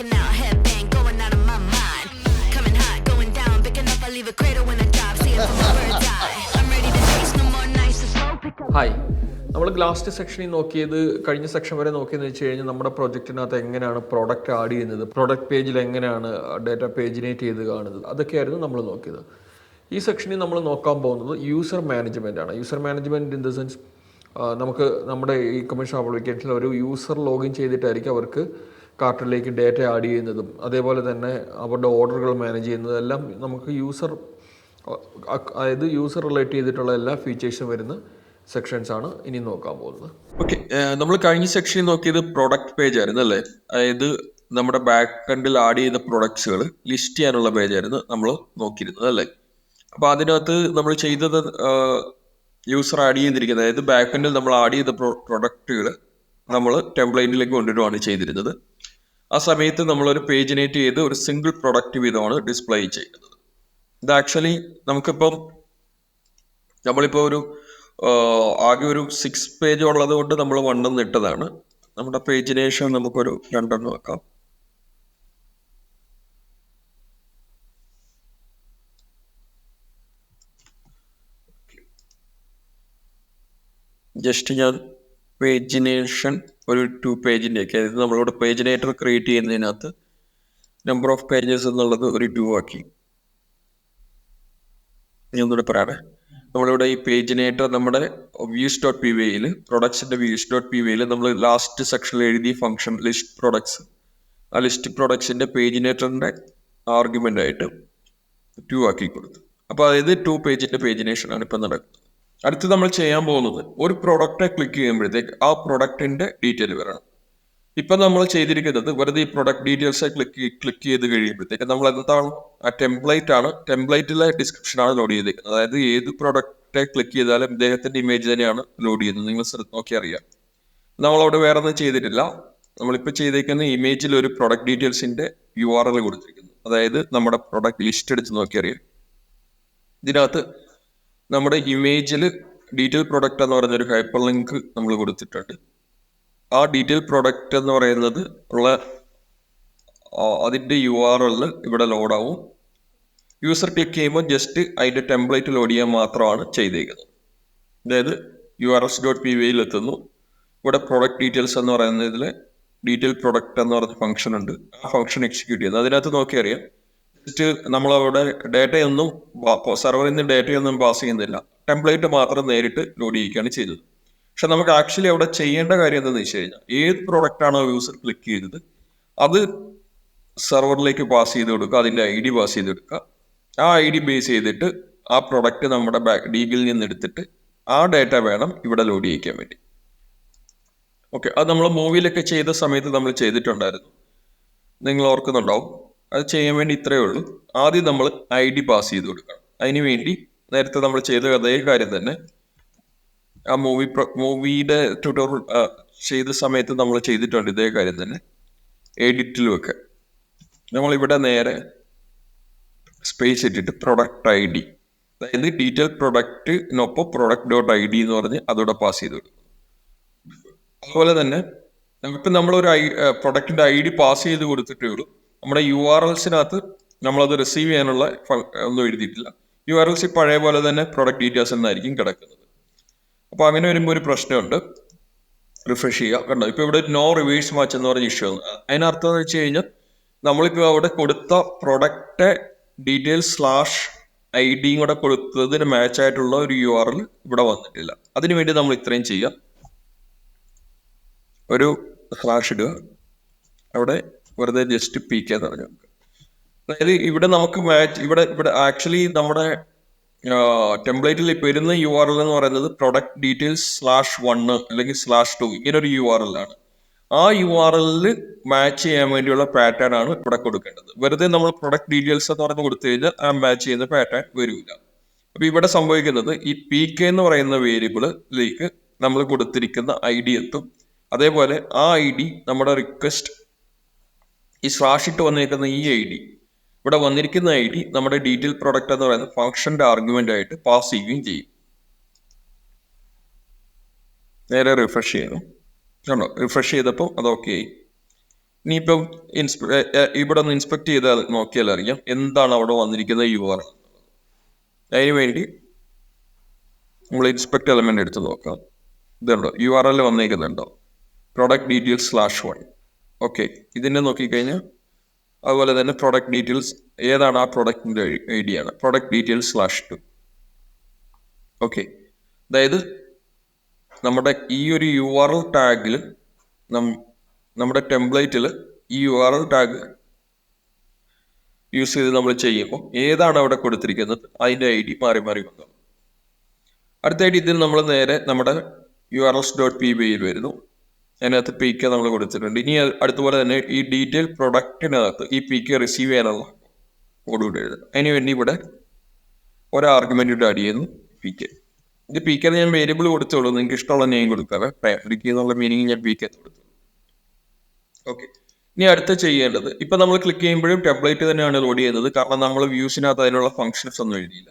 rocking out, headbang going out of my mind. Coming hot, going down, picking up, I leave a crater when I dive. See it from a bird's eye. I'm ready to taste no more nights to slow pick up. Hi, നമ്മൾ last സെക്ഷനിൽ നോക്കിയത് കഴിഞ്ഞ section വരെ നോക്കിയെന്ന് വെച്ച് കഴിഞ്ഞാൽ നമ്മുടെ പ്രൊജക്റ്റിനകത്ത് എങ്ങനെയാണ് product add ചെയ്യുന്നത്, പ്രോഡക്റ്റ് പേജിൽ എങ്ങനെയാണ് ഡേറ്റ പേജിനേറ്റ് ചെയ്ത് കാണുന്നത്, അതൊക്കെയായിരുന്നു നമ്മൾ നോക്കിയത്. ഈ സെക്ഷനിൽ നമ്മൾ നോക്കാൻ പോകുന്നത് യൂസർ മാനേജ്മെൻ്റ് ആണ്. User management in the sense നമുക്ക് നമ്മുടെ ഈ കമേഴ്ഷ്യൽ ആപ്ലിക്കേഷനിൽ ഒരു യൂസർ ലോഗിൻ ചെയ്തിട്ടായിരിക്കും അവർക്ക് കാർട്ടിലേക്ക് ഡേറ്റ ആഡ് ചെയ്യുന്നതും അതേപോലെ തന്നെ അവരുടെ ഓർഡറുകൾ മാനേജ് ചെയ്യുന്നതും എല്ലാം നമുക്ക് അതായത് യൂസർ റിലേറ്റ് ചെയ്തിട്ടുള്ള എല്ലാ ഫീച്ചേഴ്സും വരുന്ന സെക്ഷൻസ് ആണ് ഇനി നോക്കാൻ പോകുന്നത്. ഓക്കെ, നമ്മൾ കഴിഞ്ഞ സെക്ഷനിൽ നോക്കിയത് പ്രൊഡക്റ്റ് പേജ് ആയിരുന്നു അല്ലേ. അതായത് നമ്മുടെ ബാക്ക് എൻഡിൽ ആഡ് ചെയ്ത പ്രൊഡക്ട്സുകൾ ലിസ്റ്റ് ചെയ്യാനുള്ള പേജായിരുന്നു നമ്മൾ നോക്കിയിരുന്നത് അല്ലേ. അപ്പോൾ അതിനകത്ത് നമ്മൾ ചെയ്തത് യൂസർ ആഡ് ചെയ്തിരിക്കുന്നത്, അതായത് ബാക്ക് എൻഡിൽ നമ്മൾ ആഡ് ചെയ്ത പ്രൊഡക്റ്റുകൾ നമ്മൾ ടെംപ്ലേറ്റിലേക്ക് കൊണ്ടുവരുവാണ് ചെയ്തിരുന്നത്. ആ സമയത്ത് നമ്മളൊരു പേജിനേറ്റ് ചെയ്ത് ഒരു സിംഗിൾ പ്രൊഡക്റ്റ് വീതമാണ് ഡിസ്പ്ലേ ചെയ്യുന്നത്. ഇത് ആക്ച്വലി നമുക്കിപ്പം നമ്മളിപ്പോൾ ആകെ ഒരു 6 പേജ് ഉള്ളത് കൊണ്ട് നമ്മൾ 1 ഇട്ടതാണ്. നമ്മുടെ പേജിനേഷൻ നമുക്കൊരു 2 വെക്കാം. ജസ്റ്റ് ഞാൻ പേജിനേഷൻ ഒരു 2 പേജിൻ്റെയൊക്കെ, അതായത് നമ്മളിവിടെ പേജിനേറ്റർ ക്രിയേറ്റ് ചെയ്യുന്നതിനകത്ത് നമ്പർ ഓഫ് പേജസ് എന്നുള്ളത് ഒരു 2 ആക്കി. ഞാൻ ഒന്നുകൂടെ പറയാമേ. നമ്മളിവിടെ ഈ പേജിനേറ്റർ നമ്മുടെ views.py പ്രൊഡക്ട്സിൻ്റെ views.py നമ്മൾ ലാസ്റ്റ് സെക്ഷനിൽ എഴുതിയ ഫംഗ്ഷൻ ലിസ്റ്റ് പ്രൊഡക്ട്സ്, ആ ലിസ്റ്റ് പ്രൊഡക്ട്സിൻ്റെ പേജിനേറ്ററിൻ്റെ ആർഗ്യുമെൻ്റ് ആയിട്ട് 2 ആക്കി കൊടുത്തു. അപ്പോൾ അതായത് 2 പേജിൻ്റെ പേജിനേഷനാണ് ഇപ്പം നടക്കുന്നത്. അടുത്ത് നമ്മൾ ചെയ്യാൻ പോകുന്നത് ഒരു പ്രൊഡക്റ്റ് ക്ലിക്ക് ചെയ്യുമ്പോഴത്തേക്ക് ആ പ്രൊഡക്റ്റിൻ്റെ ഡീറ്റെയിൽ വരണം. ഇപ്പം നമ്മൾ ചെയ്തിരിക്കുന്നത് വെറുതെ ഈ പ്രൊഡക്റ്റ് ഡീറ്റെയിൽസ് ക്ലിക്ക് ചെയ്ത് കഴിയുമ്പോഴത്തേക്ക് നമ്മൾ എന്താണ് ആ ടെംപ്ലേറ്റിലെ ഡിസ്ക്രിപ്ഷനാണ് ലോഡ് ചെയ്തിരിക്കുന്നത്. അതായത് ഏത് പ്രൊഡക്റ്റ് ക്ലിക്ക് ചെയ്താലും ഇദ്ദേഹത്തിൻ്റെ ഇമേജ് തന്നെയാണ് ലോഡ് ചെയ്യുന്നത്. നിങ്ങൾ നോക്കി അറിയാം. നമ്മളവിടെ വേറെ ഒന്നും ചെയ്തിട്ടില്ല. നമ്മളിപ്പോൾ ചെയ്തേക്കുന്ന ഇമേജിൽ ഒരു പ്രൊഡക്റ്റ് ഡീറ്റെയിൽസിൻ്റെ URL കൊടുത്തിരിക്കുന്നു. അതായത് നമ്മുടെ പ്രൊഡക്റ്റ് ലിസ്റ്റ് എടുത്ത് നോക്കി അറിയാം. ഇതിനകത്ത് നമ്മുടെ ഇമേജിൽ ഡീറ്റെയിൽ പ്രൊഡക്റ്റ് എന്ന് പറയുന്നൊരു ഹൈപ്പർ ലിങ്ക് നമ്മൾ കൊടുത്തിട്ടുണ്ട്. ആ ഡീറ്റെയിൽ പ്രൊഡക്റ്റ് എന്ന് പറയുന്നത് അതിൻ്റെ URL ഇവിടെ ലോഡാവും. യൂസർ ക്ലിക്ക് ചെയ്യുമ്പോൾ ജസ്റ്റ് അതിൻ്റെ ടെംപ്ലേറ്റ് ലോഡ് ചെയ്യാൻ മാത്രമാണ് ചെയ്തേക്കുന്നത്. അതായത് urls.py എത്തുന്നു. ഇവിടെ പ്രൊഡക്റ്റ് ഡീറ്റെയിൽസ് എന്ന് പറയുന്നതിൽ ഡീറ്റെയിൽ പ്രൊഡക്റ്റ് എന്ന് പറയുന്ന ഫംഗ്ഷൻ ഉണ്ട്. ആ ഫംഗ്ഷൻ എക്സിക്യൂട്ട് ചെയ്യുന്നത് അതിനകത്ത് നോക്കി അറിയാം. ജസ്റ്റ് നമ്മളവിടെ ഡേറ്റയൊന്നും സെർവറിൽ നിന്ന് ഡേറ്റയൊന്നും പാസ് ചെയ്യുന്നില്ല, ടെംപ്ലേറ്റ് മാത്രം നേരിട്ട് ലോഡ് ചെയ്യുകയാണ് ചെയ്തത്. പക്ഷെ നമുക്ക് ആക്ച്വലി അവിടെ ചെയ്യേണ്ട കാര്യം എന്താണെന്ന് വെച്ച് കഴിഞ്ഞാൽ ഏത് പ്രോഡക്റ്റാണോ യൂസർ ക്ലിക്ക് ചെയ്തത് അത് സെർവറിലേക്ക് പാസ് ചെയ്ത് കൊടുക്കുക, അതിൻ്റെ ID പാസ് ചെയ്ത് കൊടുക്കുക. ആ ID ബേസ് ചെയ്തിട്ട് ആ പ്രൊഡക്റ്റ് നമ്മുടെ DBയിൽ നിന്ന് എടുത്തിട്ട് ആ ഡേറ്റ വേണം ഇവിടെ ലോഡ് ചെയ്യിക്കാൻ വേണ്ടി. ഓക്കെ, അത് നമ്മൾ മൂവിയിലൊക്കെ ചെയ്ത സമയത്ത് നമ്മൾ ചെയ്തിട്ടുണ്ടായിരുന്നു, നിങ്ങൾ ഓർക്കുന്നുണ്ടാവും. അത് ചെയ്യാൻ വേണ്ടി ഇത്രയേ ഉള്ളൂ. ആദ്യം നമ്മൾ ID പാസ് ചെയ്ത് കൊടുക്കണം. അതിന് വേണ്ടി നേരത്തെ നമ്മൾ ചെയ്ത അതേ കാര്യം തന്നെ ആ മൂവിയുടെ ട്യൂട്ടോറിയൽ ചെയ്ത സമയത്ത് നമ്മൾ ചെയ്തിട്ടുണ്ട്. ഇതേ കാര്യം തന്നെ എഡിറ്റിലുമൊക്കെ നമ്മളിവിടെ നേരെ സ്പേസ് ഇട്ടിട്ട് പ്രൊഡക്റ്റ് ID, അതായത് ഡീറ്റെയിൽ പ്രൊഡക്റ്റിനൊപ്പം product.id എന്ന് പറഞ്ഞ് അതോടെ പാസ് ചെയ്ത് കൊടുക്കും. അതുപോലെ തന്നെ ഇപ്പം നമ്മളൊരു പ്രൊഡക്റ്റിൻ്റെ ID പാസ് ചെയ്ത് കൊടുത്തിട്ടേ ഉള്ളൂ. നമ്മുടെ URLസിനകത്ത് നമ്മളത് റിസീവ് ചെയ്യാനുള്ള ഒന്നും എഴുതിയിട്ടില്ല. URLs പഴയ പോലെ തന്നെ പ്രൊഡക്റ്റ് ഡീറ്റെയിൽസ് എന്നായിരിക്കും കിടക്കുന്നത്. അപ്പോൾ അങ്ങനെ വരുമ്പോൾ ഒരു പ്രശ്നമുണ്ട്. റിഫ്രഷ് ചെയ്യുക, കണ്ടോ ഇപ്പോൾ ഇവിടെ നോ റിവേഴ്സ് മാച്ച് എന്ന് പറഞ്ഞ ഇഷ്യൂ ആണ്. അതിനർത്ഥം എന്ന് വെച്ച് കഴിഞ്ഞാൽ നമ്മളിപ്പോൾ അവിടെ കൊടുത്ത പ്രൊഡക്റ്റ് ഡീറ്റെയിൽസ് /ID കൂടെ കൊടുത്തതിന് മാച്ച് ആയിട്ടുള്ള ഒരു URL ഇവിടെ വന്നിട്ടില്ല. അതിനുവേണ്ടി നമ്മൾ ഇത്രയും ചെയ്യാം. ഒരു / ഇടുക, അവിടെ വെറുതെ ജസ്റ്റ് PK എന്ന് പറഞ്ഞു. അതായത് ഇവിടെ നമുക്ക് ഇവിടെ ആക്ച്വലി നമ്മുടെ ടെംപ്ലേറ്റിൽ ഇപ്പോൾ വരുന്ന URL എന്ന് പറയുന്നത് പ്രൊഡക്റ്റ് ഡീറ്റെയിൽസ് /1 അല്ലെങ്കിൽ /2 ഇങ്ങനെ ഒരു URL ആണ്. ആ URL മാച്ച് ചെയ്യാൻ വേണ്ടിയുള്ള പാറ്റേൺ ആണ് ഇവിടെ കൊടുക്കേണ്ടത്. വെറുതെ നമ്മൾ പ്രൊഡക്റ്റ് ഡീറ്റെയിൽസ് എന്ന് പറഞ്ഞ് കൊടുത്തു കഴിഞ്ഞാൽ ആ മാച്ച് ചെയ്യുന്ന പാറ്റേൺ വരില്ല. അപ്പോൾ ഇവിടെ സംഭവിക്കുന്നത് ഈ PK എന്ന് പറയുന്ന വേരിയബിളിലേക്ക് നമ്മൾ കൊടുത്തിരിക്കുന്ന ID എത്തും. അതേപോലെ ആ ID നമ്മുടെ റിക്വസ്റ്റ് ഈ /ഇട്ട് വന്നിരിക്കുന്ന ഈ ID, ഇവിടെ വന്നിരിക്കുന്ന ID നമ്മുടെ ഡീറ്റെയിൽ പ്രൊഡക്റ്റ് എന്ന് പറയുന്ന ഫംഗ്ഷന്റെ ആർഗ്യുമെന്റ് ആയിട്ട് പാസ് ചെയ്യുകയും ചെയ്യും. നേരെ റിഫ്രഷ് ചെയ്യണം. കണ്ടോ, റിഫ്രഷ് ചെയ്തപ്പോൾ അത് ഓക്കെ ആയി. ഇനിയിപ്പം ഇവിടെ ഒന്ന് ഇൻസ്പെക്ട് ചെയ്താൽ നോക്കിയാൽ അറിയാം എന്താണ് അവിടെ വന്നിരിക്കുന്ന URL. അതിന് വേണ്ടി നമ്മൾ ഇൻസ്പെക്ട് എലമെന്റ് എടുത്ത് നോക്കാം. ഇതുണ്ടോ URL വന്നേക്കുന്നുണ്ടോ, പ്രൊഡക്റ്റ് ഡീറ്റെയിൽസ് /1. ഓക്കെ, ഇതിനെ നോക്കിക്കഴിഞ്ഞാൽ അതുപോലെ തന്നെ പ്രൊഡക്റ്റ് ഡീറ്റെയിൽസ് ഏതാണ് ആ പ്രൊഡക്റ്റിന്റെ ID ആണ് പ്രൊഡക്റ്റ് ഡീറ്റെയിൽസ് /2. ഓക്കെ, അതായത് നമ്മുടെ ഈ ഒരു URL ടാഗിൽ നമ്മുടെ ടെംപ്ലേറ്റിൽ ഈ URL ടാഗ് യൂസ് ചെയ്ത് നമ്മൾ ചെയ്യുമ്പോൾ ഏതാണ് അവിടെ കൊടുത്തിരിക്കുന്നത് അതിൻ്റെ ID മാറി മാറി വന്നു. അടുത്തായിട്ട് ഇതിൽ നമ്മൾ നേരെ നമ്മുടെ urls.py വരുന്നു. അതിനകത്ത് PK നമ്മൾ കൊടുത്തിട്ടുണ്ട്. ഇനി അടുത്തുപോലെ തന്നെ ഈ ഡീറ്റെയിൽ പ്രൊഡക്റ്റിനകത്ത് ഈ PK റിസീവ് ചെയ്യാനുള്ള കോഡ് കൂടെ എഴുതും. അതിന് വേണ്ടി ഇവിടെ ഒരാർഗ്യുമെന്റ് ആഡ് ചെയ്യുന്നു PK. ഇത് PK ഞാൻ വേരിയബിൾ കൊടുത്തോളൂ, നിങ്ങൾക്ക് ഇഷ്ടമുള്ള നെയിം കൊടുക്കാവേ. PK എന്നുള്ള മീനിങ് ഞാൻ PK കൊടുത്തു. ഓക്കെ, ഇനി അടുത്ത് ചെയ്യേണ്ടത്, ഇപ്പം നമ്മൾ ക്ലിക്ക് ചെയ്യുമ്പോഴും ടെംപ്ലേറ്റ് തന്നെയാണ് ലോഡ് ചെയ്യുന്നത്, കാരണം നമ്മൾ വ്യൂസിനകത്ത് അതിനുള്ള ഫംഗ്ഷൻസ് ഒന്നും എഴുതിയില്ല.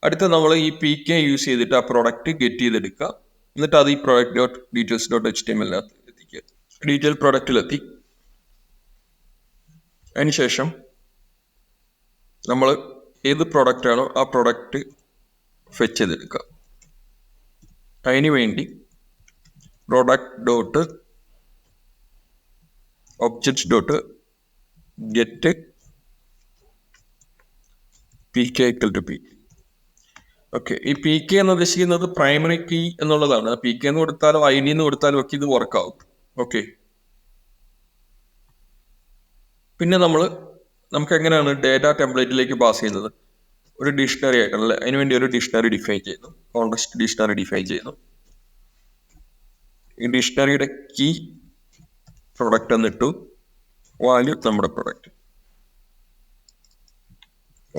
അടുത്ത് നമ്മൾ ഈ PK യൂസ് ചെയ്തിട്ട് ആ പ്രൊഡക്റ്റ് ഗെറ്റ് ചെയ്തെടുക്കുക. എന്നിട്ട് അത് ഈ product.details.html എത്തിക്കുക. ഡീറ്റെയിൽ പ്രൊഡക്റ്റിലെത്തി. അതിനുശേഷം നമ്മൾ ഏത് പ്രൊഡക്റ്റ് ആണോ ആ പ്രൊഡക്റ്റ് ഫെച്ച് ചെയ്തെടുക്കുക. അതിന് വേണ്ടി product.objects.get PK = P. ഓക്കെ, ഈ PK എന്ന് ഉദ്ദേശിക്കുന്നത് പ്രൈമറി കീ എന്നുള്ളതാണ്. PK എന്ന് കൊടുത്താലും ID എന്ന് കൊടുത്താലും ഒക്കെ ഇത് വർക്കാവും. ഓക്കെ, പിന്നെ നമുക്ക് എങ്ങനെയാണ് ഡേറ്റ ടെംപ്ലേറ്റിലേക്ക് പാസ് ചെയ്യുന്നത്? ഒരു ഡിക്ഷണറി ആയിട്ടല്ലേ, അതിനുവേണ്ടി ഒരു ഡിക്ഷണറി ഡിഫൈൻ ചെയ്യുന്നു. കോൺടെക്സ്റ്റ് ഡിക്ഷണറി ഡിഫൈൻ ചെയ്യുന്നു. ഈ ഡിക്ഷണറിയുടെ കീ പ്രൊഡക്റ്റ് എന്നിട്ടു, വാല്യൂ നമ്മുടെ പ്രൊഡക്റ്റ്.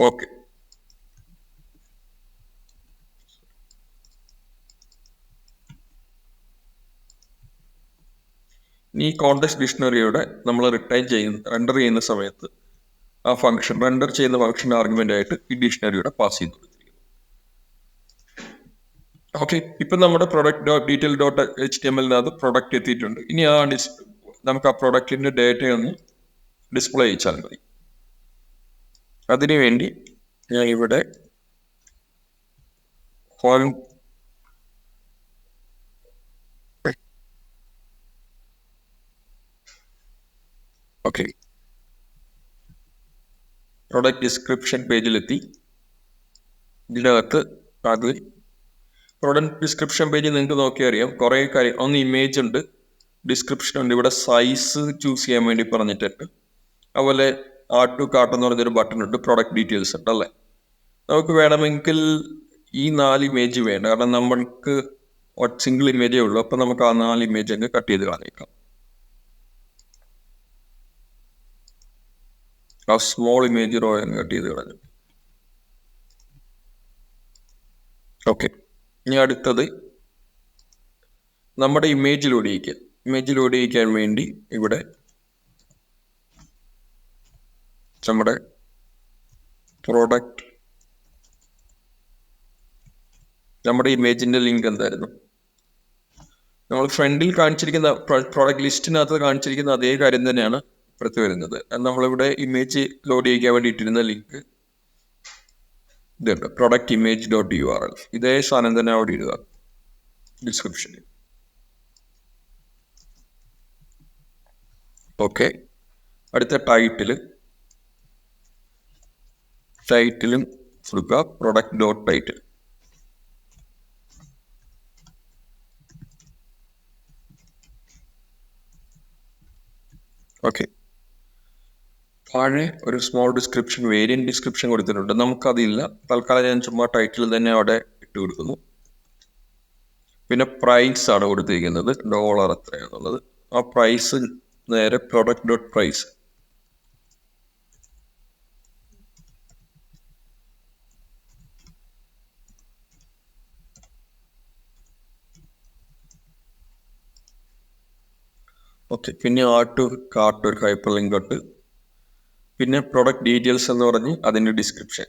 ഓക്കെ, ഈ കോൺടെക്സ്റ്റ് ഡിക്ഷണറിയുടെ നമ്മൾ റെൻഡർ ചെയ്യുന്ന സമയത്ത് ആ ഫംഗ്ഷൻ റെൻഡർ ചെയ്യുന്ന ഫംഗ്ഷൻ ആർഗ്യുമെന്റ് ആയിട്ട് ഈ ഡിക്ഷണറിയുടെ പാസ് ചെയ്ത് കൊടുത്തിരിക്കുന്നു. ഓക്കെ, ഇപ്പം നമ്മുടെ product.detail.html പ്രൊഡക്റ്റ് എത്തിയിട്ടുണ്ട്. ഇനി നമുക്ക് ആ പ്രൊഡക്റ്റിന്റെ ഡേറ്റയൊന്ന് ഡിസ്പ്ലേ ചെയ്യിച്ചാൽ മതി. അതിനുവേണ്ടി ഞാൻ ഇവിടെ ഓക്കെ, പ്രൊഡക്റ്റ് ഡിസ്ക്രിപ്ഷൻ പേജിലെത്തി. ഇതിനകത്ത് അത് പ്രൊഡക്റ്റ് ഡിസ്ക്രിപ്ഷൻ പേജിൽ നിങ്ങൾക്ക് നോക്കിയാൽ അറിയാം കുറേ കാര്യം. ഒന്ന് ഇമേജ് ഉണ്ട്, ഡിസ്ക്രിപ്ഷൻ ഉണ്ട്, ഇവിടെ സൈസ് ചൂസ് ചെയ്യാൻ വേണ്ടി പറഞ്ഞിട്ടുണ്ട്. അതുപോലെ ആഡ് ടു കാർട്ട് എന്ന് പറഞ്ഞൊരു ബട്ടൺ ഉണ്ട്, പ്രൊഡക്റ്റ് ഡീറ്റെയിൽസ് ഉണ്ട് അല്ലേ. നമുക്ക് വേണമെങ്കിൽ ഈ 4 ഇമേജ് വേണ്ട, കാരണം നമ്മൾക്ക് സിംഗിൾ ഇമേജേ ഉള്ളൂ. അപ്പം നമുക്ക് ആ 4 ഇമേജ് അങ്ങ് കട്ട് ചെയ്ത് കളഞ്ഞേക്കാം. ആ സ്മോൾ ഇമേജ് റോ അങ്ങ് കട്ട് ചെയ്ത് കളഞ്ഞു. ഓക്കെ, ഇനി അടുത്തത് നമ്മുടെ ഇമേജ് ലോഡ് ചെയ്യിക്കാൻ വേണ്ടി ഇവിടെ നമ്മുടെ പ്രോഡക്റ്റ്, നമ്മുടെ ഇമേജിന്റെ ലിങ്ക് എന്തായിരുന്നു? നമ്മൾ ഫ്രണ്ടിൽ കാണിച്ചിരിക്കുന്ന പ്രോഡക്റ്റ് ലിസ്റ്റിനകത്ത് കാണിച്ചിരിക്കുന്ന അതേ കാര്യം തന്നെയാണ് ഇപ്പുറത്ത് വരുന്നത്. നമ്മളിവിടെ ഇമേജ് ലോഡ് ചെയ്യിക്കാൻ വേണ്ടിയിട്ടിരുന്ന ലിങ്ക് ഇതുണ്ട്, product image.url. ഇതേ സാധനം തന്നെ അവിടെ ഇടുക ഡിസ്ക്രിപ്ഷനിൽ. ഓക്കെ, അടുത്ത ടൈറ്റിലും കൊടുക്കുക product.title. ഓക്കെ, താഴെ ഒരു സ്മോൾ ഡിസ്ക്രിപ്ഷൻ, വേരിയന്റ് ഡിസ്ക്രിപ്ഷൻ കൊടുത്തിട്ടുണ്ട്. നമുക്കതില്ല, തൽക്കാലം ഞാൻ ചുമ്മാ ടൈറ്റിൽ തന്നെ അവിടെ ഇട്ട് കൊടുക്കുന്നു. പിന്നെ പ്രൈസ് ആണ് കൊടുത്തിരിക്കുന്നത്, $, എത്രയാണെന്നുള്ളത്. ആ പ്രൈസ് നേരെ product.price. ഓക്കെ, പിന്നെ ആഡ് ടു കാർട്ട് ഒരു ഹൈപ്പർ ലിങ്ക് ഉണ്ട്. പിന്നെ പ്രൊഡക്റ്റ് ഡീറ്റെയിൽസ് എന്ന് പറഞ്ഞ് അതിൻ്റെ ഡിസ്ക്രിപ്ഷൻ.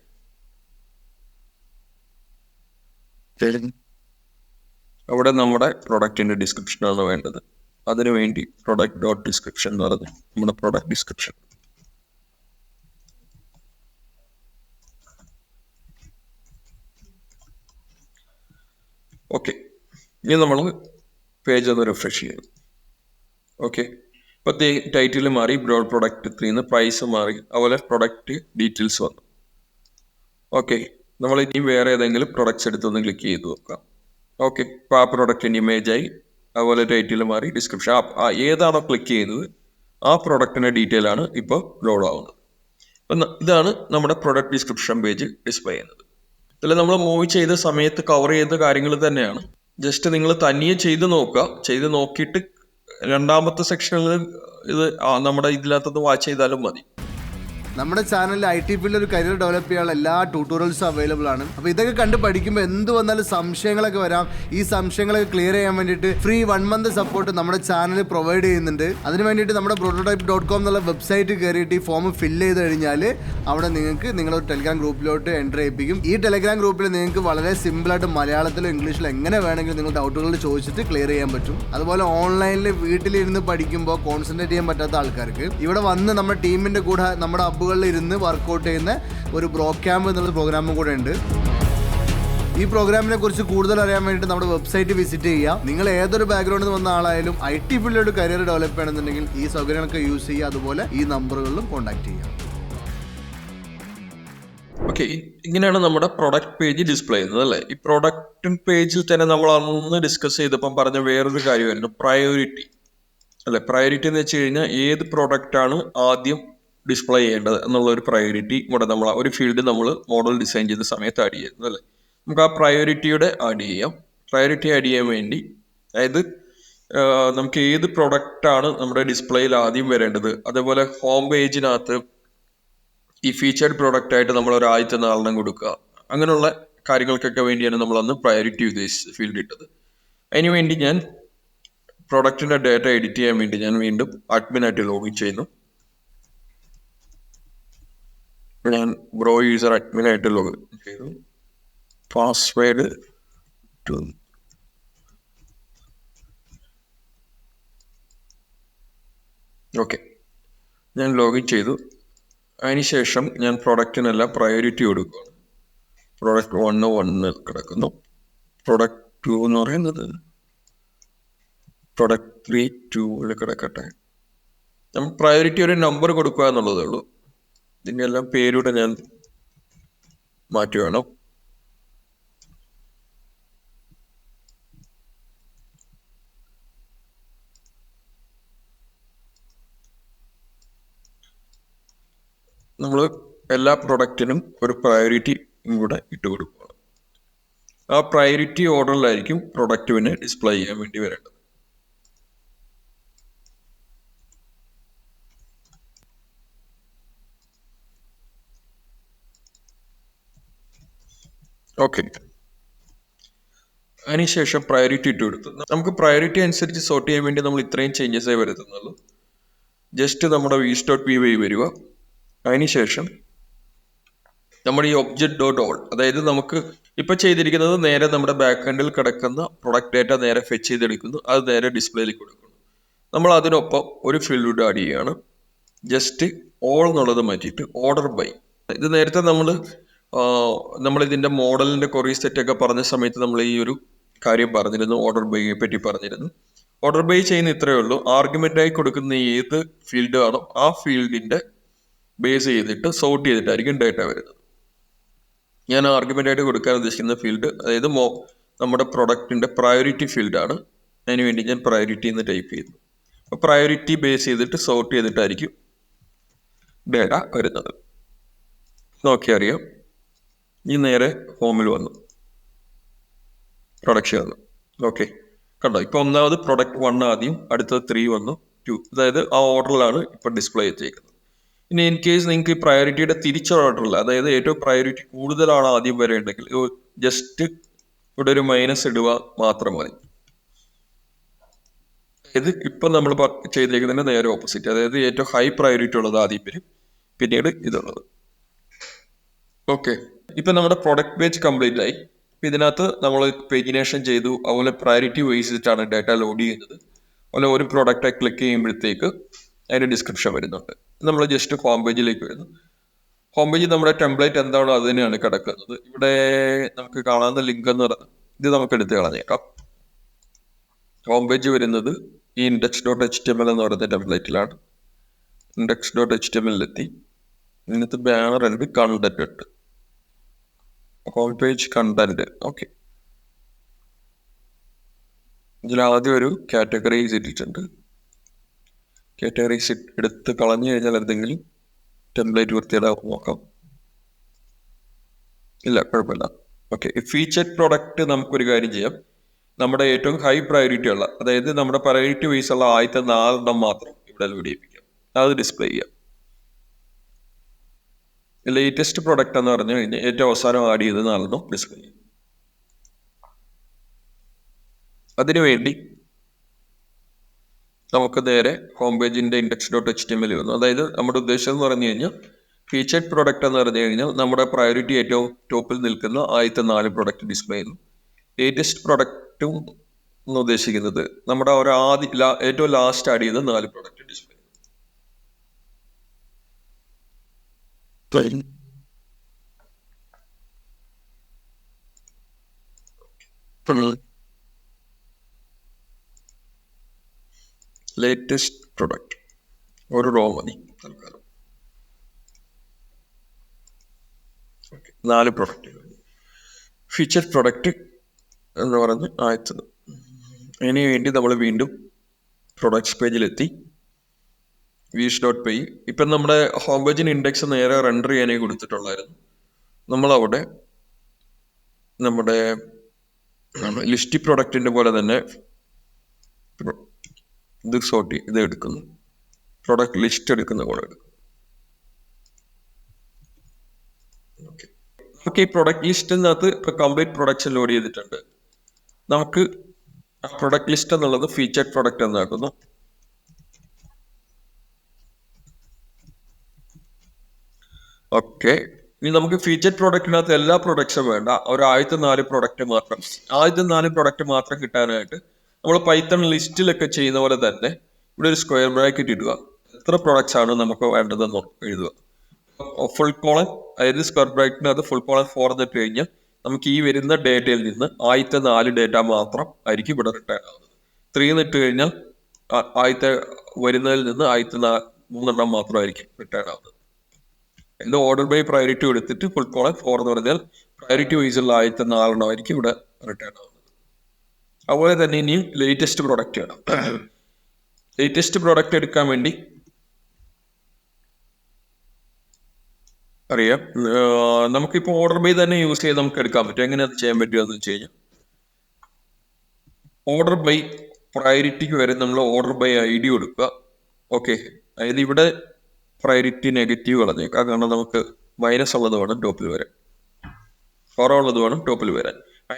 അവിടെ നമ്മുടെ പ്രൊഡക്റ്റിൻ്റെ ഡിസ്ക്രിപ്ഷനാണ് വേണ്ടത്. അതിനുവേണ്ടി പ്രൊഡക്റ്റ് ഡോട്ട് ഡിസ്ക്രിപ്ഷൻ എന്ന് പറഞ്ഞ് നമ്മുടെ പ്രൊഡക്റ്റ് ഡിസ്ക്രിപ്ഷൻ. ഓക്കെ, ഇനി നമ്മൾ പേജ് ഒന്ന് റിഫ്രഷ് ചെയ്യും. ഓക്കെ, ഇപ്പോൾ ടൈറ്റിൽ മാറി, ബ്രോഡ് പ്രൊഡക്റ്റ് 3 പ്രൈസ് മാറി, അതുപോലെ പ്രൊഡക്റ്റ് ഡീറ്റെയിൽസ് വന്നു. ഓക്കെ, നമ്മൾ ഇനി വേറെ ഏതെങ്കിലും പ്രൊഡക്ട്സ് എടുത്തൊന്ന് ക്ലിക്ക് ചെയ്ത് നോക്കാം. ഓക്കെ, ഇപ്പോൾ ആ പ്രൊഡക്റ്റിൻ്റെ ഇമേജായി, അതുപോലെ ടൈറ്റിൽ മാറി, ഡിസ്ക്രിപ്ഷൻ ഏതാണോ ക്ലിക്ക് ചെയ്യുന്നത് ആ പ്രൊഡക്റ്റിൻ്റെ ഡീറ്റെയിൽ ആണ് ഇപ്പോൾ ലോഡ് ആവുന്നത്. അപ്പം ഇതാണ് നമ്മുടെ പ്രൊഡക്റ്റ് ഡിസ്ക്രിപ്ഷൻ പേജ് ഡിസ്പ്ലേ ചെയ്യുന്നത്. ഇതിൽ നമ്മൾ മൂവ് ചെയ്ത സമയത്ത് കവർ ചെയ്ത കാര്യങ്ങൾ തന്നെയാണ്. ജസ്റ്റ് നിങ്ങൾ തനിയെ ചെയ്ത് നോക്കുക. ചെയ്ത് നോക്കിയിട്ട് രണ്ടാമത്തെ സെക്ഷനിൽ ഇത് നമ്മുടെ ഇതിനകത്ത് വാച്ച് ചെയ്താലും മതി. നമ്മുടെ ചാനലിൽ IT ഫീൽഡിൽ ഒരു കരിയർ ഡെവലപ്പ് ചെയ്യാനുള്ള എല്ലാ ട്യൂട്ടോറിയൽസും അവൈലബിൾ ആണ്. അപ്പോൾ ഇതൊക്കെ കണ്ട് പഠിക്കുമ്പോൾ എന്ത് വന്നാലും സംശയങ്ങളൊക്കെ വരാം. ഈ സംശയങ്ങളൊക്കെ ക്ലിയർ ചെയ്യാൻ വേണ്ടിയിട്ട് ഫ്രീ 1 മന്ത് സപ്പോർട്ട് നമ്മുടെ ചാനൽ പ്രൊവൈഡ് ചെയ്യുന്നുണ്ട്. അതിന് വേണ്ടിയിട്ട് നമ്മുടെ prototype.com എന്നുള്ള വെബ്സൈറ്റ് കയറിയിട്ട് ഈ ഫോം ഫില്ല് ചെയ്ത് കഴിഞ്ഞാൽ അവിടെ നിങ്ങൾക്ക് നിങ്ങളൊരു ടെലിഗ്രാം ഗ്രൂപ്പിലോട്ട് എൻ്റർ ചെയ്യിപ്പിക്കും. ഈ ടെലിഗ്രാം ഗ്രൂപ്പിൽ നിങ്ങൾക്ക് വളരെ സിമ്പിളായിട്ട് മലയാളത്തിലോ ഇംഗ്ലീഷിലോ എങ്ങനെ വേണമെങ്കിലും നിങ്ങൾ ഡൗട്ടുകൾ ചോദിച്ചിട്ട് ക്ലിയർ ചെയ്യാൻ പറ്റും. അതുപോലെ ഓൺലൈനിൽ വീട്ടിലിരുന്ന് പഠിക്കുമ്പോൾ കോൺസെൻട്രേറ്റ് ചെയ്യാൻ പറ്റാത്ത ആൾക്കാർക്ക് ഇവിടെ വന്ന് നമ്മുടെ ടീമിൻ്റെ കൂടെ നമ്മുടെ ഇരുന്ന് വർക്കൗട്ട് ചെയ്യുന്ന ഒരു ബ്രോ ക്യാമ്പ് എന്നുള്ള പ്രോഗ്രാമും കൂടെ ഉണ്ട്. ഈ പ്രോഗ്രാമിനെ കുറിച്ച് കൂടുതൽ അറിയാൻ വേണ്ടിയിട്ട് നമ്മുടെ വെബ്സൈറ്റ് വിസിറ്റ് ചെയ്യുക. നിങ്ങൾ ഏതൊരു ബാക്ക്ഗ്രൗണ്ടിൽ നിന്ന് വന്ന ആളായാലും IT ഫീൽഡിലോട്ട് കരിയർ ഡെവലപ്പ് ചെയ്യണമെന്നുണ്ടെങ്കിൽ ഈ സൗകര്യങ്ങളൊക്കെ യൂസ് ചെയ്യുക. അതുപോലെ ഈ നമ്പറുകളിലും കോൺടാക്ട് ചെയ്യുക. ഓക്കെ, ഇങ്ങനെയാണ് നമ്മുടെ പ്രൊഡക്റ്റ് പേജ് ഡിസ്പ്ലേ ചെയ്യുന്നത് അല്ലേ. ഈ പ്രൊഡക്റ്റ് പേജിൽ തന്നെ നമ്മൾ അന്ന് ഡിസ്കസ് ചെയ്തപ്പം പറഞ്ഞ വേറൊരു കാര്യമായിരുന്നു പ്രയോറിറ്റി അല്ലെ. പ്രയോറിറ്റി എന്ന് വെച്ച് കഴിഞ്ഞാൽ ഏത് പ്രൊഡക്റ്റാണ് ആദ്യം ഡിസ്പ്ലേ ചെയ്യേണ്ടത് എന്നുള്ള ഒരു പ്രയോറിറ്റി കൂടെ നമ്മൾ ഒരു ഫീൽഡ് നമ്മൾ മോഡൽ ഡിസൈൻ ചെയ്ത സമയത്ത് ആഡ് ചെയ്യുന്നത് അല്ലേ. നമുക്ക് ആ പ്രയോറിറ്റിയുടെ ആഡ് ചെയ്യാം. പ്രയോറിറ്റി ആഡ് ചെയ്യാൻ വേണ്ടി, അതായത് നമുക്ക് ഏത് പ്രൊഡക്റ്റാണ് നമ്മുടെ ഡിസ്പ്ലേയിൽ ആദ്യം വരേണ്ടത്, അതേപോലെ ഹോം പേജിനകത്ത് ഈ ഫീച്ചേർഡ് പ്രൊഡക്റ്റ് ആയിട്ട് നമ്മൾ ഒരു ആദ്യത്തെ 4 കൊടുക്കുക, അങ്ങനെയുള്ള കാര്യങ്ങൾക്കൊക്കെ വേണ്ടിയാണ് നമ്മൾ അന്ന് പ്രയോറിറ്റി ഉദ്ദേശിച്ച് ഫീൽഡ് ഇട്ടത്. അതിന് വേണ്ടി ഞാൻ പ്രൊഡക്റ്റിൻ്റെ ഡേറ്റ എഡിറ്റ് ചെയ്യാൻ വേണ്ടി ഞാൻ വീണ്ടും അഡ്മിനായിട്ട് ലോഗിൻ ചെയ്യുന്നു. ഞാൻ ബ്രോ യൂസർ അഡ്മിനായിട്ട് ലോഗിൻ ചെയ്തു. പാസ്വേഡ് ഓക്കെ, ഞാൻ ലോഗിൻ ചെയ്തു. അതിനുശേഷം ഞാൻ പ്രൊഡക്റ്റിനെല്ലാം പ്രയോറിറ്റി കൊടുക്കുകയാണ്. പ്രൊഡക്റ്റ് 1 കിടക്കുന്നു. പ്രൊഡക്റ്റ് 2 എന്ന് പറയുന്നത് പ്രൊഡക്റ്റ് 3 2 കിടക്കട്ടെ. നമ്മൾ പ്രയോറിറ്റി ഒരു നമ്പർ കൊടുക്കുക എന്നുള്ളതേ ഉള്ളൂ. ഇതിൻ്റെ എല്ലാം പേരൂടെ ഞാൻ മാറ്റുകയാണ്. നമ്മൾ എല്ലാ പ്രൊഡക്റ്റിനും ഒരു പ്രയോറിറ്റി കൂടെ ഇട്ട് കൊടുക്കുകയാണ്. ആ പ്രയോറിറ്റി ഓർഡറിലായിരിക്കും പ്രൊഡക്റ്റിനെ ഡിസ്പ്ലേ ചെയ്യാൻ വേണ്ടി വരേണ്ടത്. ഓക്കെ, അതിനുശേഷം പ്രയോറിറ്റി ഇട്ട് കൊടുത്തു. നമുക്ക് പ്രയോറിറ്റി അനുസരിച്ച് സോർട്ട് ചെയ്യാൻ വേണ്ടി നമ്മൾ ഇത്രയും ചേഞ്ചസേ വരുത്തുന്നുള്ളൂ. ജസ്റ്റ് നമ്മുടെ views.py വരിക. അതിനുശേഷം നമ്മുടെ ഈ ഒബ്ജക്റ്റ് ഡോട്ട് ഓൾ, അതായത് നമുക്ക് ഇപ്പം ചെയ്തിരിക്കുന്നത് നേരെ നമ്മുടെ ബാക്ക് എൻഡിൽ കിടക്കുന്ന പ്രൊഡക്റ്റ് ഡേറ്റ നേരെ ഫെച്ച് ചെയ്തെടുക്കുന്നു, അത് നേരെ ഡിസ്പ്ലേയിലേക്ക് കൊടുക്കുന്നു. നമ്മൾ അതിനൊപ്പം ഒരു ഫീൽഡ് ആഡ് ചെയ്യുകയാണ്. ജസ്റ്റ് ഓൾ എന്നുള്ളത് മാറ്റിയിട്ട് ഓർഡർ ബൈ. ഇത് നേരത്തെ നമ്മളിതിൻ്റെ മോഡലിൻ്റെ കൊറി സെറ്റൊക്കെ പറഞ്ഞ സമയത്ത് നമ്മൾ ഈ ഒരു കാര്യം പറഞ്ഞിരുന്നു, ഓർഡർ ബൈയെ പറ്റി പറഞ്ഞിരുന്നു. ഓർഡർ ബൈ ചെയ്യുന്ന ഇത്രയേ ഉള്ളൂ. ആർഗ്യുമെൻ്റായി കൊടുക്കുന്ന ഏത് ഫീൽഡ് ആണോ ആ ഫീൽഡിൻ്റെ ബേസ് ചെയ്തിട്ട് സോർട്ട് ചെയ്തിട്ടായിരിക്കും ഡേറ്റ വരുന്നത്. ഞാൻ ആർഗ്യുമെൻ്റായിട്ട് കൊടുക്കാൻ ഉദ്ദേശിക്കുന്ന ഫീൽഡ്, അതായത് നമ്മുടെ പ്രൊഡക്റ്റിൻ്റെ പ്രയോറിറ്റി ഫീൽഡാണ്. അതിന് വേണ്ടി ഞാൻ പ്രയോറിറ്റി എന്ന് ടൈപ്പ് ചെയ്തു. അപ്പോൾ പ്രയോറിറ്റി ബേസ് ചെയ്തിട്ട് സോർട്ട് ചെയ്തിട്ടായിരിക്കും ഡേറ്റ വരുന്നത്. നോക്കി അറിയാം. ഈ നേരെ ഹോമിൽ വന്നു, പ്രൊഡക്ഷൻ വന്നു. ഓക്കെ, കണ്ടോ, ഇപ്പോൾ ഒന്നാമത് പ്രൊഡക്റ്റ് 1 ആദ്യം, അടുത്തത് 3 വന്നു, 2, അതായത് ആ ഓർഡറിലാണ് ഇപ്പോൾ ഡിസ്പ്ലേ ചെയ്തേക്കുന്നത്. ഇനി ഇൻ കേസ് നിങ്ങൾക്ക് ഈ പ്രയോറിറ്റിയുടെ തിരിച്ച ഓർഡറില്ല, അതായത് ഏറ്റവും പ്രയോറിറ്റി കൂടുതലാണ് ആദ്യം വരേണ്ടെങ്കിൽ ജസ്റ്റ് ഇവിടെ ഒരു മൈനസ് ഇടുക മാത്രം മതി. ഇത് ഇപ്പം നമ്മൾ ചെയ്തേക്കുന്നതിൻ്റെ നേരെ ഓപ്പോസിറ്റ്, അതായത് ഏറ്റവും ഹൈ പ്രയോറിറ്റി ഉള്ളത് ആദ്യം വരും, പിന്നീട് ഇതുള്ളത്. ഓക്കെ, ഇപ്പം നമ്മുടെ പ്രൊഡക്റ്റ് പേജ് കംപ്ലീറ്റ് ആയി. ഇപ്പം ഇതിനകത്ത് നമ്മൾ പേജിനേഷൻ ചെയ്തു, അതുപോലെ പ്രയോറിറ്റി ബേസ് ചെയ്തിട്ടാണ് ഡാറ്റ ലോഡ് ചെയ്യുന്നത്. അതുപോലെ ഒരു പ്രോഡക്റ്റ് ക്ലിക്ക് ചെയ്യുമ്പോഴത്തേക്ക് അതിൻ്റെ ഡിസ്ക്രിപ്ഷൻ വരുന്നുണ്ട്. നമ്മൾ ജസ്റ്റ് ഹോം പേജിലേക്ക് വരുന്നു. ഹോം പേജിൽ നമ്മുടെ ടെംപ്ലേറ്റ് എന്താണോ അത് തന്നെയാണ് കിടക്കുന്നത്. ഇവിടെ നമുക്ക് കാണാവുന്ന ലിങ്ക് എന്ന് പറയുന്നത് ഇത് നമുക്ക് എടുത്ത് കളഞ്ഞേക്കാം. ഹോം പേജ് വരുന്നത് ഈ index.html എന്ന് പറയുന്ന ടെംപ്ലേറ്റിലാണ്. index.html ഇതിനകത്ത് ബാനർ ഉണ്ട്, കണ്ടന്റ് ഉണ്ട്. Home page content. ഓക്കെ, ഇതിൽ ആദ്യം ഒരു കാറ്റഗറീസ് ഇട്ടിട്ടുണ്ട്. കാറ്റഗറീസ് എടുത്ത് കളഞ്ഞു കഴിഞ്ഞാൽ എന്തെങ്കിലും ടെംപ്ലേറ്റ് വൃത്തിയിടാൻ നോക്കാം. ഇല്ല, കുഴപ്പമില്ല. ഓക്കെ, ഫീച്ചർഡ് പ്രോഡക്റ്റ് നമുക്കൊരു കാര്യം ചെയ്യാം. നമ്മുടെ ഏറ്റവും ഹൈ പ്രയോറിറ്റി ഉള്ള, അതായത് നമ്മുടെ പ്രയോറിറ്റി വൈസ് ഉള്ള ആദ്യത്തെ 4 മാത്രം ഇവിടെ ലോഡ് ചെയ്യിപ്പിക്കാം. അത് ഡിസ്പ്ലേ ചെയ്യാം. ലേറ്റസ്റ്റ് പ്രൊഡക്റ്റ് എന്ന് പറഞ്ഞു കഴിഞ്ഞാൽ ഏറ്റവും അവസാനം ആഡ് ചെയ്ത് 4 ഡിസ്പ്ലേ ചെയ്യും. അതിനുവേണ്ടി നമുക്ക് നേരെ ഹോം പേജിന്റെ index.html വന്നു. അതായത് നമ്മുടെ ഉദ്ദേശം എന്ന് പറഞ്ഞു കഴിഞ്ഞാൽ ഫീച്ചർഡ് പ്രൊഡക്റ്റ് എന്ന് പറഞ്ഞു കഴിഞ്ഞാൽ നമ്മുടെ പ്രയോറിറ്റി ഏറ്റവും ടോപ്പിൽ നിൽക്കുന്ന ആദ്യത്തെ 4 പ്രൊഡക്റ്റ് ഡിസ്പ്ലേ ചെയ്യുന്നു. ലേറ്റസ്റ്റ് പ്രൊഡക്റ്റും എന്ന് ഉദ്ദേശിക്കുന്നത് നമ്മുടെ ഒരു ഏറ്റവും ലാസ്റ്റ് ആഡ് ചെയ്ത 4 പ്രൊഡക്റ്റ് ഡിസ്പ്ലേ ചെയ്യുന്നു. ലേറ്റസ്റ്റ് പ്രൊഡക്റ്റ് ഒരു റോ മതി തൽക്കാലം. 4 പ്രൊഡക്റ്റ്. ഫീച്ചർ പ്രൊഡക്റ്റ് എന്ന് പറഞ്ഞ് ആയത്തത്. അതിന് വേണ്ടി നമ്മൾ വീണ്ടും പ്രൊഡക്ട്സ് പേജിലെത്തി. views.py. ഇപ്പം നമ്മുടെ ഹോം പേജിന് ഇൻഡെക്സ് നേരെ റെൻഡർ ചെയ്യാനായി കൊടുത്തിട്ടുള്ളായിരുന്നു. നമ്മളവിടെ നമ്മുടെ ലിസ്റ്റ് പ്രൊഡക്റ്റിന്റെ പോലെ തന്നെ ഇത് എടുക്കുന്നു. പ്രൊഡക്റ്റ് ലിസ്റ്റ് എടുക്കുന്ന പോലെ എടുക്കും. നമുക്ക് ഈ പ്രൊഡക്റ്റ് ലിസ്റ്റിനകത്ത് ഇപ്പൊ കംപ്ലീറ്റ് പ്രൊഡക്ട്സ് ലോഡ് ചെയ്തിട്ടുണ്ട്. നമുക്ക് പ്രൊഡക്റ്റ് ലിസ്റ്റ് എന്നുള്ളത് ഫീച്ചർഡ് പ്രൊഡക്റ്റ് എന്നാക്കുന്നു. ഓക്കെ, ഇനി നമുക്ക് ഫീച്ചർഡ് പ്രൊഡക്റ്റിനകത്ത് എല്ലാ പ്രൊഡക്ട്സും വേണ്ട, ഒരു ആദ്യത്തെ 4 പ്രൊഡക്റ്റ് മാത്രം കിട്ടാനായിട്ട് നമ്മൾ പൈത്തൺ ലിസ്റ്റിലൊക്കെ ചെയ്യുന്ന പോലെ തന്നെ ഇവിടെ ഒരു സ്ക്വയർ ബ്രാക്കറ്റ് ഇടുക. എത്ര പ്രൊഡക്ട്സ് ആണ് നമുക്ക് വേണ്ടതെന്ന് എഴുതുക. ഫുൾ കോളൻ, അതായത് സ്ക്വയർ ബ്രാക്കറ്റിനകത്ത് ഫുൾ കോളൻ 4 എന്നിട്ട് കഴിഞ്ഞാൽ നമുക്ക് ഈ വരുന്ന ഡേറ്റയിൽ നിന്ന് ആദ്യത്തെ 4 ഡേറ്റ മാത്രം ആയിരിക്കും ഇവിടെ റിട്ടേൺ ആവുന്നത്. 3 എന്നിട്ട് കഴിഞ്ഞാൽ ആദ്യത്തെ വരുന്നതിൽ നിന്ന് ആദ്യത്തെ 3 മാത്രമായിരിക്കും റിട്ടേൺ ആവുന്നത്. ഇത് ഓർഡർ ബൈ പ്രയോറിറ്റി എടുത്തിട്ട് ഫുൾ കോളൻ 4 എന്ന് പറഞ്ഞാൽ പ്രയോറിറ്റി വൈസ് ഉള്ള ആദ്യത്തെ 4 ആയിരിക്കും ഇവിടെ റിട്ടേൺ ആവുന്നത്. അതുപോലെ തന്നെ ഇനിയും ലേറ്റസ്റ്റ് പ്രൊഡക്റ്റ് വേണം. ലേറ്റസ്റ്റ് പ്രൊഡക്റ്റ് എടുക്കാൻ വേണ്ടി അറിയാം, നമുക്കിപ്പോൾ ഓർഡർ ബൈ തന്നെ യൂസ് ചെയ്ത് നമുക്ക് എടുക്കാൻ പറ്റും. എങ്ങനെ അത് ചെയ്യാൻ പറ്റുമെന്ന് വെച്ച് കഴിഞ്ഞാൽ ഓർഡർ ബൈ പ്രയോറിറ്റിക്ക് വരെ നമ്മൾ ഓർഡർ ബൈ ID കൊടുക്കുക. ഓക്കെ, അതായത് ഇവിടെ പ്രയോറിറ്റി നെഗറ്റീവ് കളഞ്ഞേക്കാം, കാരണം നമുക്ക് മൈനസ് ഉള്ളത് വേണം ടോപ്പിൽ വരാൻ, 4 ഉള്ളത് വേണം ടോപ്പിൽ വരാൻ.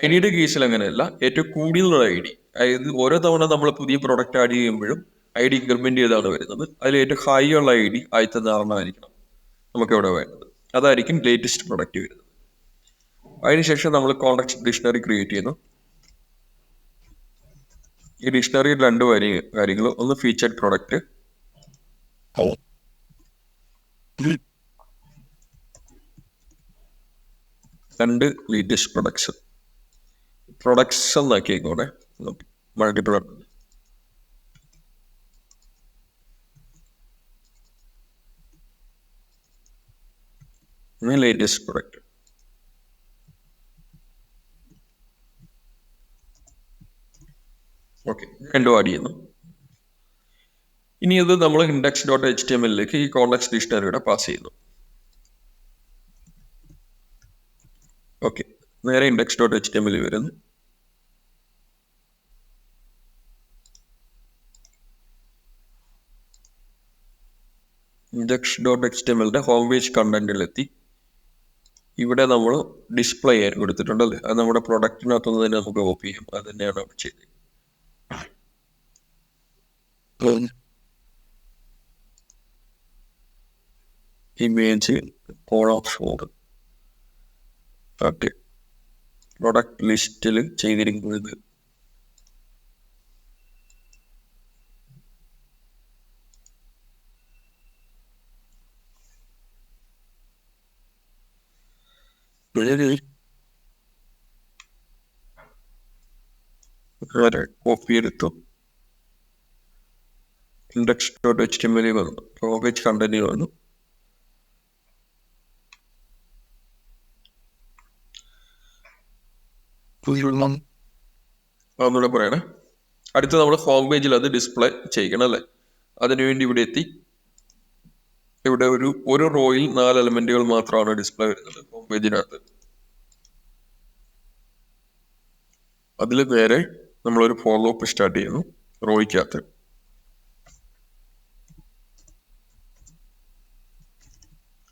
ID കേസിൽ അങ്ങനെയല്ല, ഏറ്റവും കൂടുതലുള്ള ID, അതായത് ഓരോ തവണ നമ്മൾ പുതിയ പ്രൊഡക്റ്റ് ആഡ് ചെയ്യുമ്പോഴും ID ഇൻക്രിമെന്റ് ചെയ്താണ് വരുന്നത്. അതിൽ ഏറ്റവും ഹൈ ഉള്ള ID ആദ്യത്തെ 4 ആയിരിക്കണം നമുക്ക് ഇവിടെ വേണ്ടത്. അതായിരിക്കും ലേറ്റസ്റ്റ് പ്രൊഡക്റ്റ് വരുന്നത്. അതിനുശേഷം നമ്മൾ കോൺടാക്ട് ഡിക്ഷണറി ക്രിയേറ്റ് ചെയ്യുന്നു. ഈ ഡിക്ഷണറിയിൽ 2 കാര്യങ്ങൾ, ഒന്ന് ഫീച്ചർഡ് പ്രൊഡക്റ്റ്, 2 ലേറ്റസ്റ്റ് പ്രൊഡക്ട്സ് എന്നാക്കിയേക്കോടെ multiple latest product. Okay, 2 add ചെയ്യുന്നു. ഇനി ഇത് നമ്മൾ index.html ഈ കോൺടാക്ട് ഡിക്ഷണറിയുടെ പാസ് ചെയ്യുന്നു. ഓക്കെ, നേരെ index.html വരുന്നു. index.html home page കണ്ടന്റിലെത്തി. ഇവിടെ നമ്മൾ ഡിസ്പ്ലേ ചെയ്യാൻ കൊടുത്തിട്ടുണ്ടല്ലേ, അത് നമ്മുടെ പ്രൊഡക്റ്റിനകത്തുനിന്ന് തന്നെ നമുക്ക് കോപ്പി ചെയ്യാം. അത് തന്നെയാണ് അവിടെ ചെയ്തത്. ഇമേജ് ഓക്കെ, പ്രൊഡക്റ്റ് ലിസ്റ്റിൽ ചെയ്തിരിക്കുന്നത് കോപ്പി എടുത്തു index.html വന്നു, പേജ് കണ്ടന്റ് വന്നു. അതൊന്നുകൂടെ പറയണേ. അടുത്ത് നമ്മൾ ഹോം പേജിൽ അത് ഡിസ്പ്ലേ ചെയ്യണം അല്ലേ. അതിനുവേണ്ടി ഇവിടെ എത്തി. ഇവിടെ ഒരു റോയിൽ 4 എലമെന്റുകൾ മാത്രമാണ് ഡിസ്പ്ലേ വരുന്നത് ഹോം പേജിനകത്ത്. അതിൽ നേരെ നമ്മളൊരു ഫോർ ലൂപ്പ് സ്റ്റാർട്ട് ചെയ്യുന്നു റോയ്ക്കകത്ത്.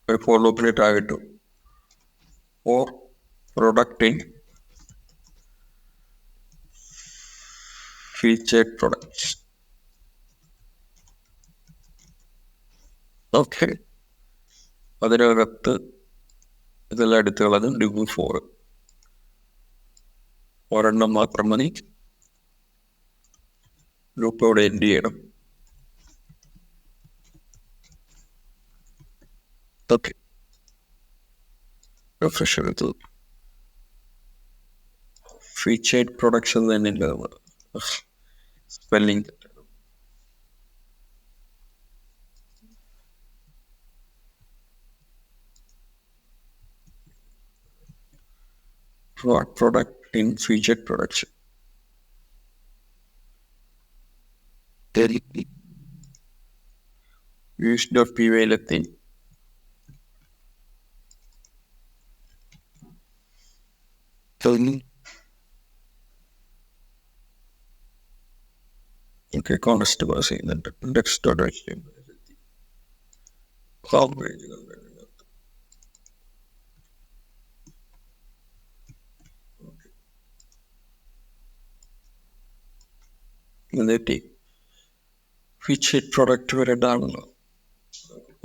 ഒരു ഫോർ ലൂപ്പിനെ ടാഗ് ഇട്ടു. For product in featured products. Okay, അതിനകത്ത് ഇതെല്ലാം എടുത്തു കളഞ്ഞ് ഡിവ് 4 ഒരെണ്ണം മാത്രം മതി. ലൂപ്പ് അവിടെ എൻഡ് ചെയ്യണം. ഓക്കെ, റിഫ്രഷ് എടുത്തു. ഫീച്ചേർഡ് പ്രൊഡക്ട്സ് തന്നെ ഇല്ല, spelling product in featured products. Use.py thing. Okay, const was in the index.html. Home page. എന്നിട്ട് ഫീച്ചേർഡ് പ്രൊഡക്റ്റ് വരെ ഇടാണല്ലോ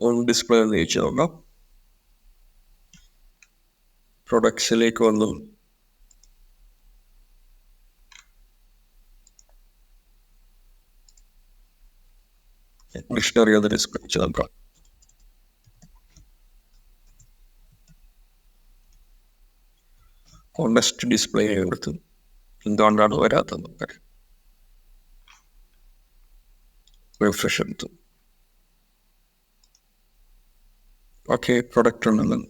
ഓൺ ഡിസ്പ്ലേ എന്ന് ചോദിച്ചു നോക്കാം. പ്രൊഡക്ട്സിലേക്ക് വന്നു. ഡിക്ഷണറി അത് ഡിസ്പ്ലേ വെച്ച് നോക്കാം. കോണ്ടസ്റ്റ് ഡിസ്പ്ലേ എടുത്തു. എന്തുകൊണ്ടാണ് വരാത്തത് നോക്കാം. റിഫ്രഷ് എടുത്തു. ഓക്കെ, പ്രൊഡക്റ്റ് ഉണ്ടെന്ന്.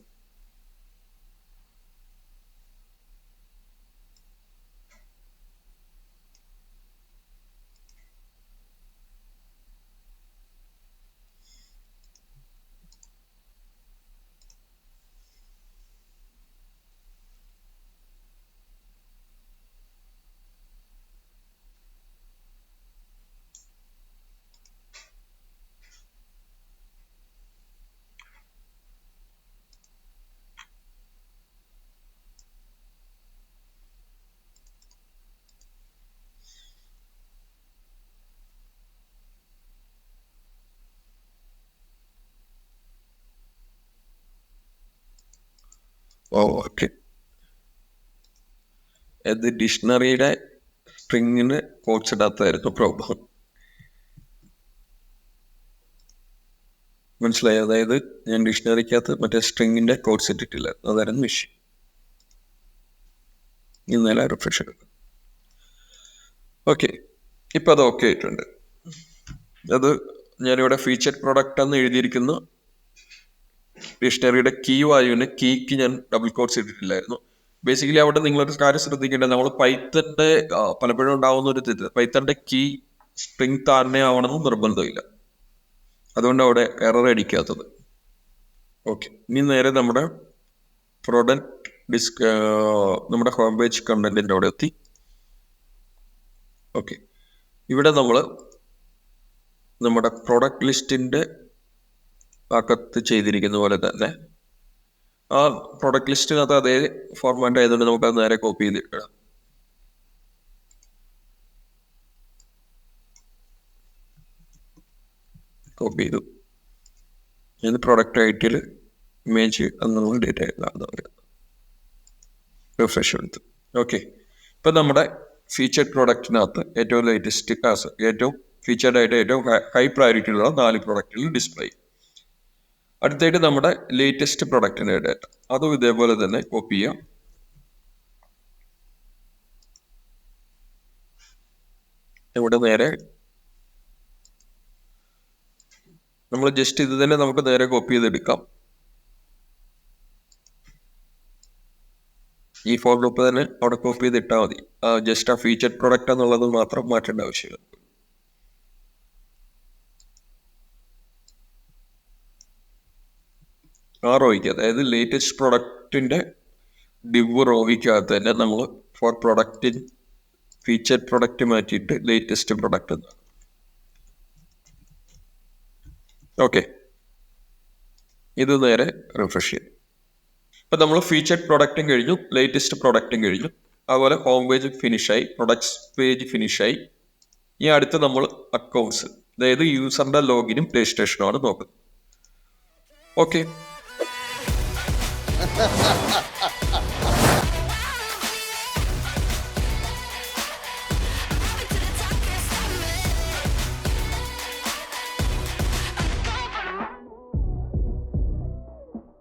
ഓക്കെ, അത് ഡിക്ഷണറിയുടെ സ്ട്രിങ്ങിന് കോട്സ് ഇടാത്തതായിരുന്നു പ്രോബ്ലം. മനസ്സിലായി? അതായത് ഞാൻ ഡിക്ഷണറിക്കകത്ത് മറ്റേ സ്ട്രിങ്ങിന്റെ കോട്സ് ഇട്ടിട്ടില്ല, അതായിരുന്നു വിഷയം. ഇന്നലെ റിഫ്രഷ് എടുക്കും. ഓക്കെ, ഇപ്പം അത് ഓക്കെ ആയിട്ടുണ്ട്. അത് ഞാനിവിടെ ഫീച്ചർഡ് പ്രൊഡക്റ്റ് എന്ന് എഴുതിയിരിക്കുന്ന ഡിക്ഷണറിയുടെ കീ വാല്യൂവിന് കീക്ക് ഞാൻ ഡബിൾ കോട്സ് ഇട്ടിട്ടില്ലായിരുന്നു. ബേസിക്കലി അവിടെ നിങ്ങളൊരു കാര്യം ശ്രദ്ധിക്കേണ്ടത്, നമ്മൾ പൈത്തന്റെ പലപ്പോഴും ഉണ്ടാവുന്ന ഒരു തെറ്റ്, പൈത്തന്റെ കീ സ്ട്രിങ് തന്നെ ആവണമെന്ന് നിർബന്ധമില്ല. അതുകൊണ്ട് അവിടെ എറർ അടിക്കാത്തത്. ഓക്കെ, ഇനി നേരെ നമ്മുടെ പ്രൊഡക്റ്റ് നമ്മുടെ ഹോം പേജ് കണ്ടന്റിൻ്റെ അവിടെ എത്തി. ഓക്കെ, ഇവിടെ നമ്മൾ നമ്മുടെ പ്രൊഡക്റ്റ് ലിസ്റ്റിൻ്റെ അകത്ത് ചെയ്തിരിക്കുന്ന പോലെ തന്നെ ആ പ്രൊഡക്റ്റ് ലിസ്റ്റിനകത്ത് അതേ ഫോർമാറ്റ് ആയതുകൊണ്ട് നമുക്ക് അത് നേരെ കോപ്പി ചെയ്തിടാം. കോപ്പി ചെയ്തു. ഇത് പ്രൊഡക്റ്റ് ഐറ്റിൽ ഇമേജ് എന്നുള്ള ഡേറ്റ ആയിരുന്നു പറയുന്നത്. റിഫ്രഷ് എടുത്തു. ഓക്കെ, ഇപ്പം നമ്മുടെ ഫീച്ചർഡ് പ്രൊഡക്റ്റിനകത്ത് ഏറ്റവും ലേറ്റസ്റ്റ് ഏറ്റവും ഫീച്ചർഡ് ആയിട്ട് ഏറ്റവും ഹൈ പ്രയോറിറ്റിയിലുള്ള 4 പ്രൊഡക്റ്റുകൾ ഡിസ്പ്ലേ. അടുത്തായിട്ട് നമ്മുടെ ലേറ്റസ്റ്റ് പ്രൊഡക്റ്റിൻ്റെ ഡാറ്റ, അതും ഇതേപോലെ തന്നെ കോപ്പി ചെയ്യാം. ഇവിടെ നേരെ നമ്മൾ ജസ്റ്റ് ഇത് തന്നെ നമുക്ക് നേരെ കോപ്പി ചെയ്തെടുക്കാം. ഈ ഫോർ ലൂപ്പ് തന്നെ അവിടെ കോപ്പി ചെയ്തിട്ടാൽ മതി. ജസ്റ്റ് ആ ഫീച്ചർഡ് പ്രൊഡക്റ്റ് എന്നുള്ളത് മാത്രം മാറ്റേണ്ട ആവശ്യമില്ല. ആ റോയ്ക്ക്, അതായത് ലേറ്റസ്റ്റ് പ്രൊഡക്റ്റിന്റെ ഡിവ് റോയ്ക്കകത്ത് തന്നെ നമ്മൾ ഫോർ പ്രൊഡക്റ്റിൻ ഫീച്ചർഡ് പ്രൊഡക്റ്റ് മാറ്റിയിട്ട് ലേറ്റസ്റ്റ് പ്രൊഡക്റ്റ് എന്നാണ്. ഓക്കെ, ഇത് നേരെ റിഫ്രഷ് ചെയ്യും. ഇപ്പം നമ്മൾ ഫീച്ചർഡ് പ്രൊഡക്റ്റും കഴിഞ്ഞു, ലേറ്റസ്റ്റ് പ്രൊഡക്റ്റും കഴിഞ്ഞു. അതുപോലെ ഹോം പേജ് ഫിനിഷായി, പ്രൊഡക്ട്സ് പേജ് ഫിനിഷായി. ഈ അടുത്ത് നമ്മൾ അക്കൗണ്ട്സ്, അതായത് യൂസറിന്റെ ലോഗിനും രജിസ്ട്രേഷനുമാണ് നോക്കുന്നത്. ഓക്കെ.